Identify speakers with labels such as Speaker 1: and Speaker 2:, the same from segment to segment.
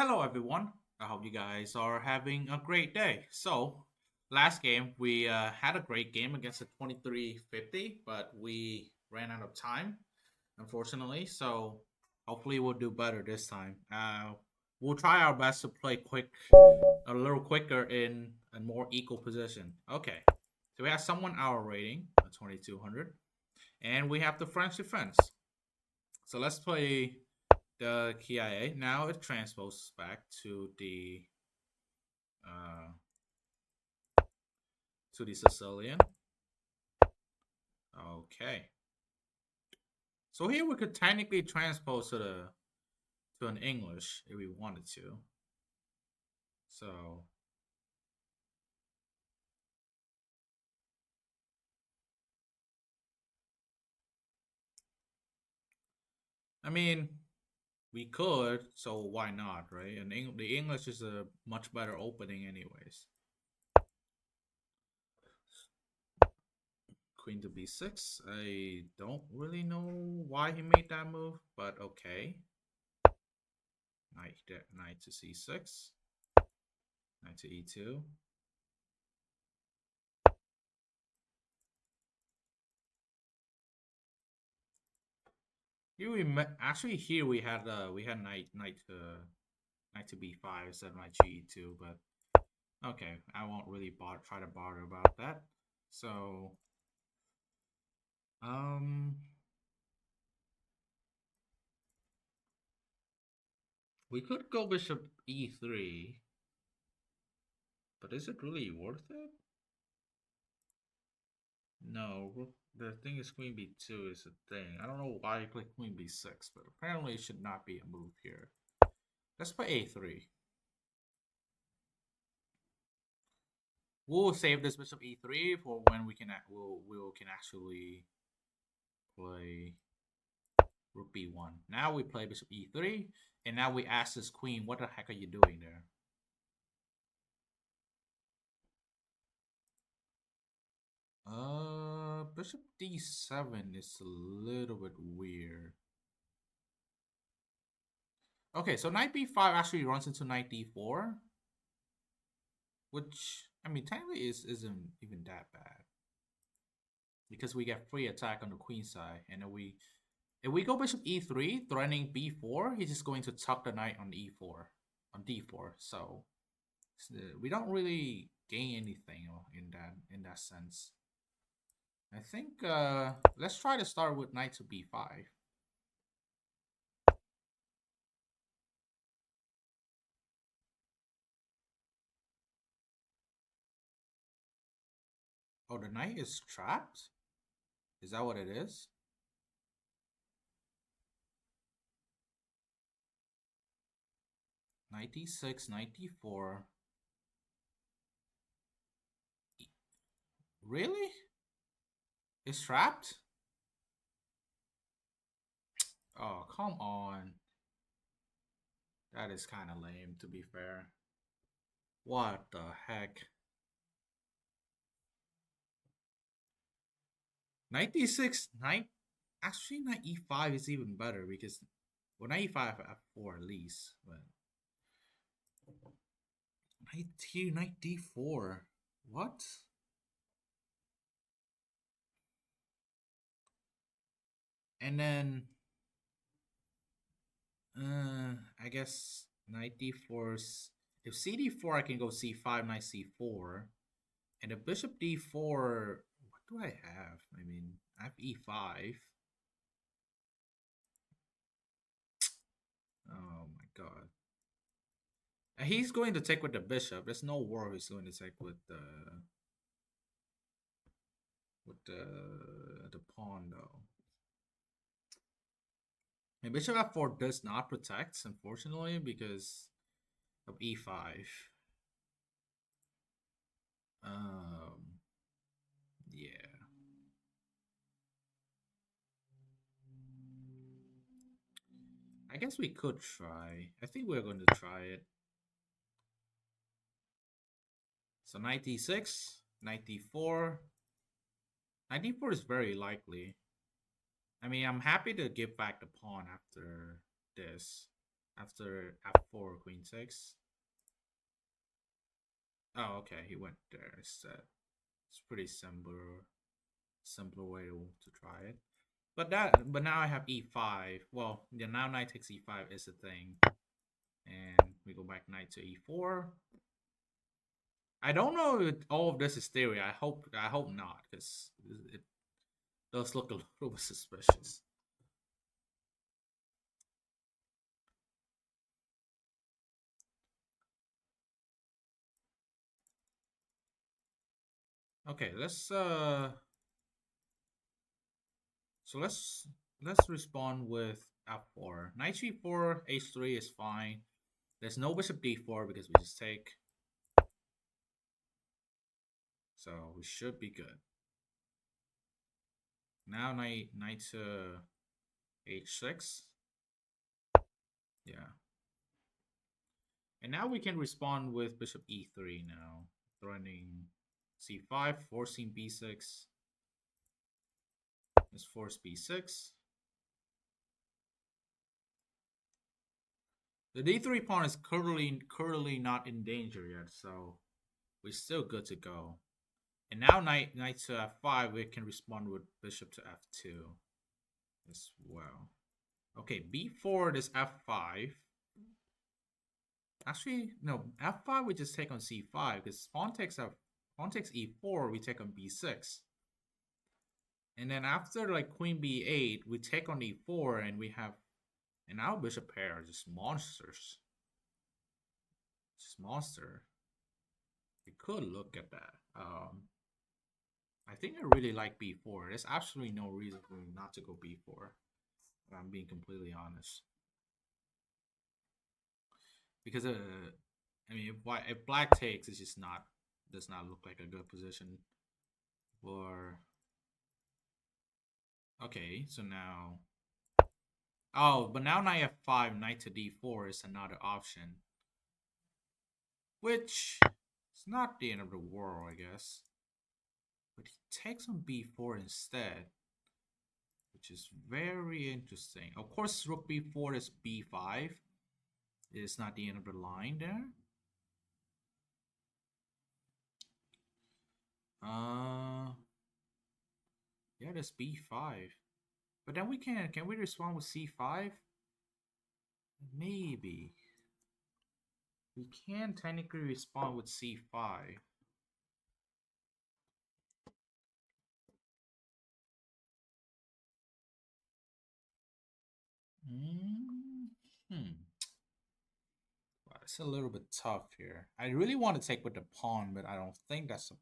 Speaker 1: Hello, everyone. I hope you guys are having a great day. So, last game we had a great game against a 2350, but we ran out of time, unfortunately. So, hopefully, we'll do better this time. We'll try our best to play a little quicker in a more equal position. Okay, so we have someone hour rating, a 2200, and we have the French defense. So let's play the KIA. Now it transposes back uh, to the Sicilian. Okay. So here we could technically transpose to an English if we wanted to. So I mean we could, so why not, right? And the English is a much better opening anyways. Queen to b6. I don't really know why he made that move, but okay. Knight to c6. Knight to e2. Actually here we had knight to b5 instead of knight to e2, but okay, I won't really try to bother about that. So um we could go bishop e3, but is it really worth it? No, the thing is queen b2 is a thing. I don't know why I click queen b6, but apparently it should not be a move here. Let's play a3. We'll save this bishop e3 for when we can actually play rook b1. Now we play bishop e3, and now we ask this queen, what the heck are you doing there? Bishop d7 is a little bit weird. Okay, so knight b5 actually runs into knight d4, which I mean technically isn't even that bad because we get free attack on the queen side, and then if we go bishop e3, threatening b4, he's just going to tuck the knight on e4, on d4. So we don't really gain anything in that sense. I think let's try to start with knight to b5. Oh, the knight is trapped? Is that what it is? Knight d6, knight d4. Really? It's trapped? Oh, come on. That is kind of lame, to be fair. What the heck? Knight d6, knight. Actually, knight e5 is even better because, well, knight e5 f4 at least, but knight d4. What? And then, I guess knight d4. If cd4, I can go c5, knight c4, and if bishop d4. What do I have? I mean, I have e5. Oh my god. And he's going to take with the bishop. There's no war he's going to take with the pawn though. And bishop f4 does not protect, unfortunately, because of e5. Um, yeah. I guess we could try. I think we're going to try it. So knight d6, knight d4. Knight d4 is very likely. I mean, I'm happy to give back the pawn after this. after f4 queen 6. Oh, okay, he went there instead. It's pretty simpler way to try it. But now I have e5. Well, yeah, now knight takes e5 is the thing, and we go back knight to e4. I don't know if all of this is theory. I hope not, because it does look a little bit suspicious. Okay, let's respond with f4. Knight g4, h3 is fine. There's no bishop d4 because we just take, so we should be good. Now knight to h6. Yeah. And now we can respond with bishop e3 now, threatening c5, forcing b6. Let's force b6. The d3 pawn is currently not in danger yet, so we're still good to go. And now knight to f5, we can respond with bishop to f2 as well. Okay, b4 is f5. Actually, no, f5 we just take on c5 because pawn takes e4, we take on b6. And then after like queen b8, we take on e4 and we have, and our bishop pair are just monsters. Just monster. We could look at that. I think I really like b4. There's absolutely no reason for me not to go b4. I'm being completely honest. Because I mean, if black takes, it's just not does not look like a good position for. Okay, so now. Oh, but now knight f5, knight to d4 is another option, which is not the end of the world, I guess. But he takes on b4 instead, which is very interesting. Of course, rook b4 is b5. It's not the end of the line there. Yeah, that's b5. But then can we respond with c5? Maybe. We can technically respond with c5. Hmm. Wow, it's a little bit tough here. I really want to take with the pawn, but I don't think that's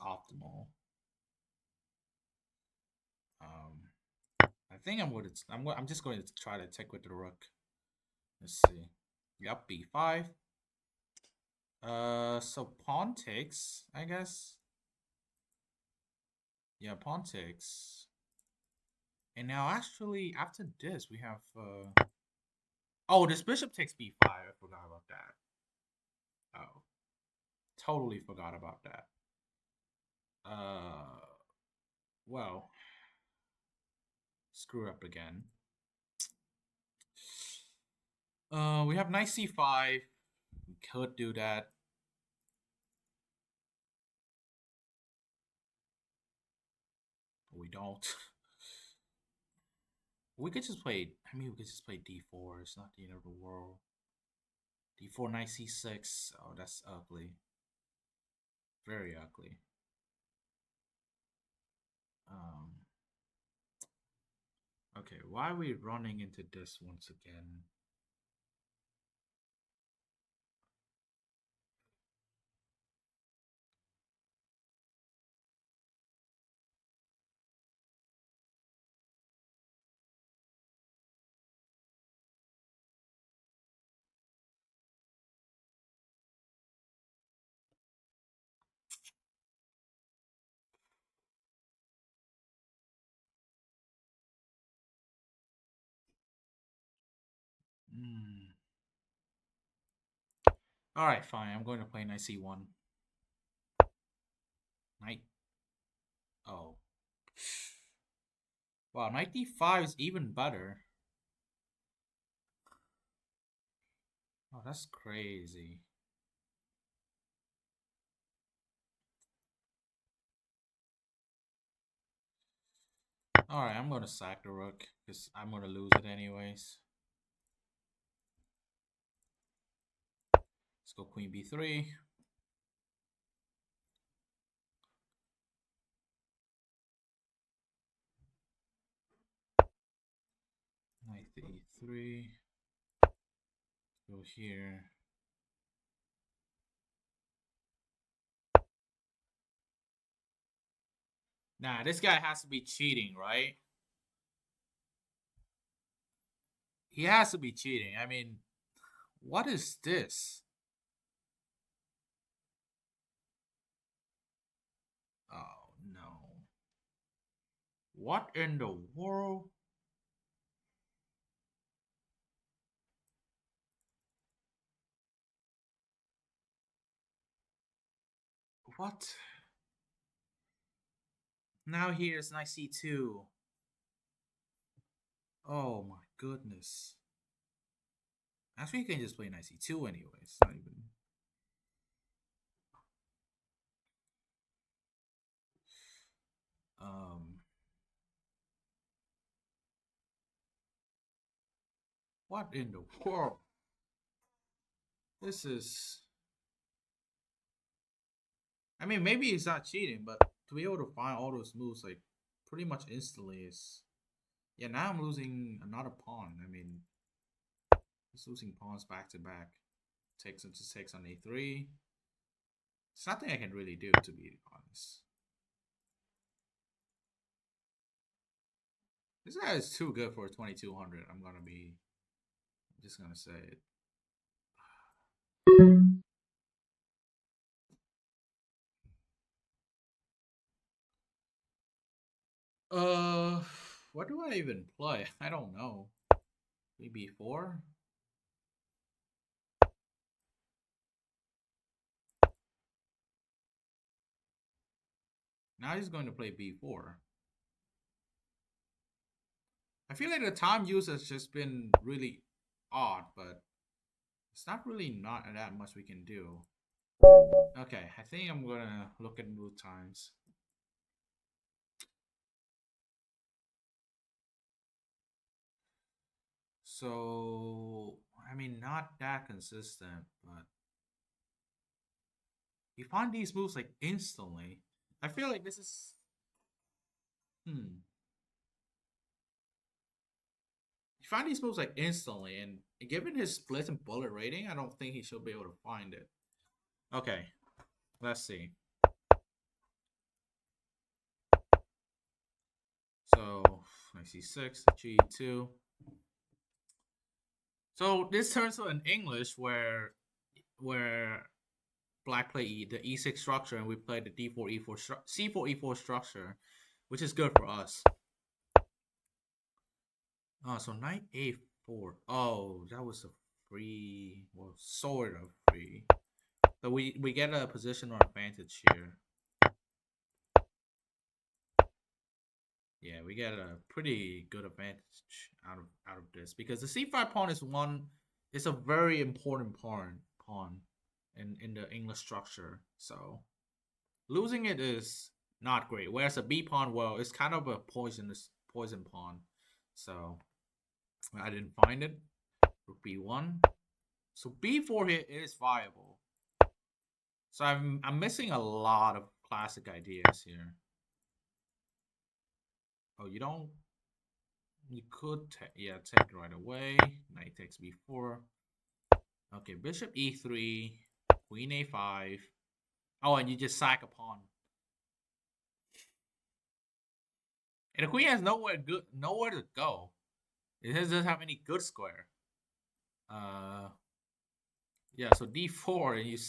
Speaker 1: optimal. I think I'm just going to try to take with the rook. Let's see. Yep, b5. So pawn takes, I guess. Yeah, pawn takes. And now actually after this we have oh, this bishop takes b5. I forgot about that. Oh. Totally forgot about that. Uh well, screw up again. We have knight c5. We could do that. But we don't. We could just play, I mean, we could just play d4. It's not the end of the world. d4, knight c6. Oh, that's ugly. Very ugly. Um, okay, why are we running into this once again? Hmm. All right, fine. I'm going to play knight c1. Knight. Oh. Wow, knight d5 is even better. that's crazy. All right, I'm gonna sack the rook because I'm gonna lose it anyways. Let's go queen b3. Knight to e3. Go here. Nah, this guy has to be cheating, right? He has to be cheating. I mean, what is this? Oh no. What in the world? What? Now here's knight c2. Oh my goodness. Actually, you can just play knight c2 anyways. Not even. Um. What in the world? This is. I mean, maybe he's not cheating, but to be able to find all those moves like pretty much instantly is. Yeah, now I'm losing another pawn. I mean, he's losing pawns back to back. Takes him to 6 on a3. It's nothing I can really do, to be honest. This guy is too good for 2200. I'm just gonna say it. Uh, what do I even play? I don't know. Maybe 4. Now he's going to play b4. I feel like the time use has just been really odd, but it's not really not that much we can do. Okay, I think I'm gonna look at move times. So, I mean, not that consistent, but you find these moves like instantly. I feel like this is. Hmm. You find these moves like instantly, and given his split and bullet rating, I don't think he should be able to find it. Okay, let's see. So, I see 6, G2. So this turns to an English where black play the e6 structure and we play the d4 e4 c4 e4 structure, which is good for us. Oh, so knight a4. Oh, that was a free, well, sort of free. So we get a positional advantage here. Yeah, we get a pretty good advantage out of this because the c5 pawn is a very important pawn in the English structure. So losing it is not great. Whereas a b pawn, well, it's kind of a poison pawn. So I didn't find it. Rook b1. So b4 here is viable. So I'm missing a lot of classic ideas here. Oh, you don't. You could take right away. Knight takes b4. Okay, bishop e3, queen a5. Oh, and you just sack a pawn. And the queen has nowhere to go. It doesn't have any good square. Uh, yeah. So d4, and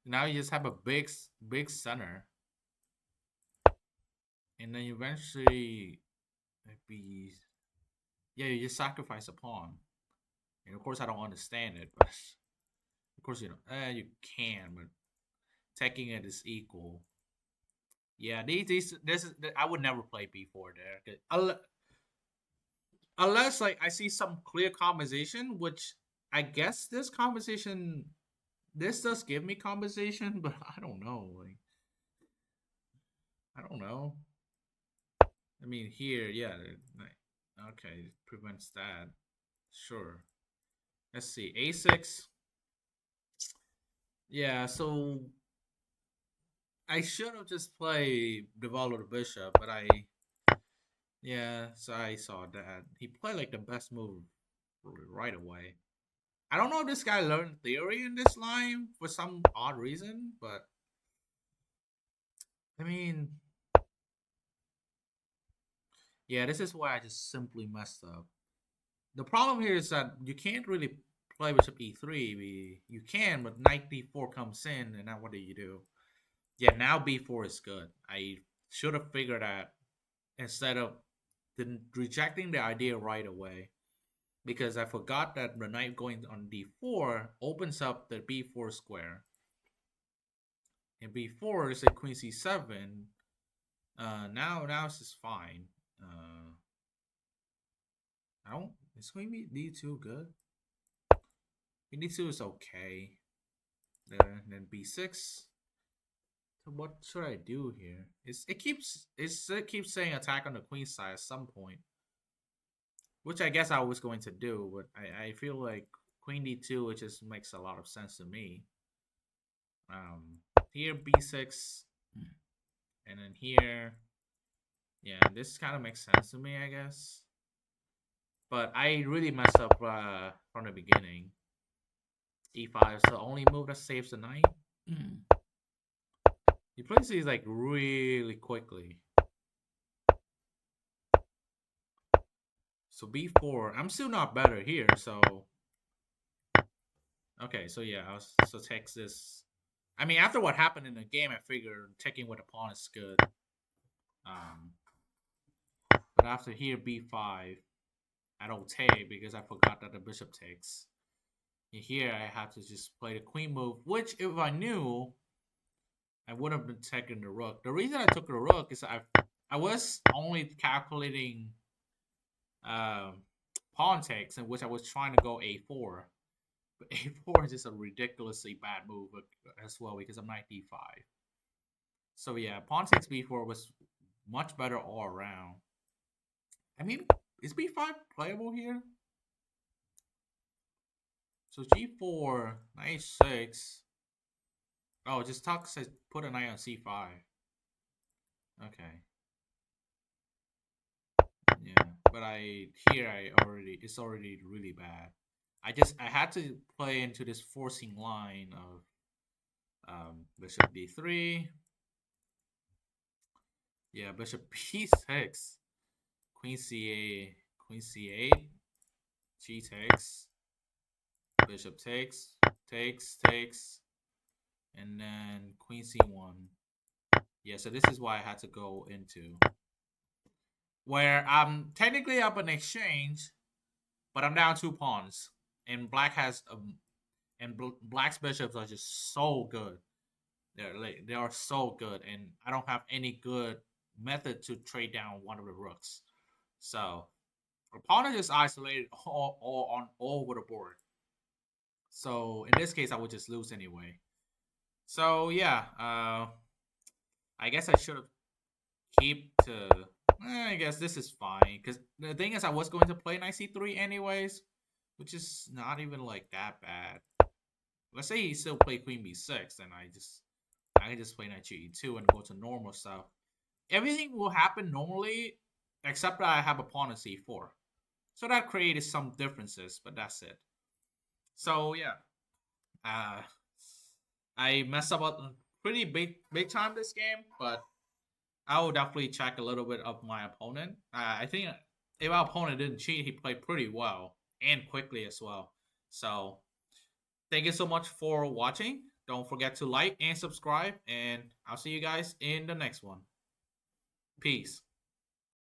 Speaker 1: now you just have a big center, and then eventually be yeah, you just sacrifice a pawn. And of course, I don't understand it, but of course you can, but taking it is equal. Yeah, these this is I would never play b4 there unless like I see some clear combination, which I guess this does give me compensation, but I don't know. Like, I don't know. I mean, here, yeah, like, okay, it prevents that. Sure. Let's see, a6. Yeah, so I should have just played Devolver the Bishop, but yeah, so I saw that he played like the best move right away. I don't know if this guy learned theory in this line for some odd reason, but I mean, yeah, this is why I just simply messed up. The problem here is that you can't really play Bishop E3. You can, but Knight D4 comes in, and now what do you do? Yeah, now B4 is good. I should have figured that instead of rejecting the idea right away because I forgot that the knight going on D4 opens up the B4 square. And B4 is a Queen C7. Now it's just fine. I don't. Is Queen D2 good? Queen D2 is okay. Then B6. So what should I do here? It keeps saying attack on the queen side at some point, which I guess I was going to do, but I feel like Queen D2 it just makes a lot of sense to me. Um, Here B6, and then here, yeah, this kind of makes sense to me, I guess. But I really messed up from the beginning. E5 is the only move that saves the knight. He plays these like really quickly. So B4, I'm still not better here. So okay, so yeah, so takes this. I mean, after what happened in the game, I figured taking with a pawn is good. Um, but after here B5, I don't take because I forgot that the bishop takes. And here I have to just play the queen move, which if I knew, I would have been taking the rook. The reason I took the rook is I was only calculating um, pawn takes in which I was trying to go a4. But a4 is just a ridiculously bad move as well because I'm knight d5. So yeah, pawn takes b4 was much better all around. I mean, is b5 playable here? So g4, knight 6. Oh, just talk says put a knight on c5. Okay. Yeah, but it's already really bad. I had to play into this forcing line of bishop d3. Yeah, bishop b6, queen c8, queen c8, g takes, bishop takes, and then queen c1. Yeah, so this is why I had to go into where I'm technically up an exchange, but I'm down 2 pawns, and black's bishops are just so good. They are so good, and I don't have any good method to trade down one of the rooks. So opponent is isolated all over the board. So in this case, I would just lose anyway. So yeah, I guess I should have keep to. I guess this is fine because the thing is, I was going to play knight c3 anyways, which is not even like that bad. Let's say he still play queen b6, then I can just play knight ge2 and go to normal stuff. Everything will happen normally, except that I have a pawn on c4. So that created some differences, but that's it. So yeah, uh, I messed up a pretty big time this game, but I will definitely check a little bit of my opponent. I think if our opponent didn't cheat, he played pretty well and quickly as well. So thank you so much for watching. Don't forget to like and subscribe, and I'll see you guys in the next one. Peace.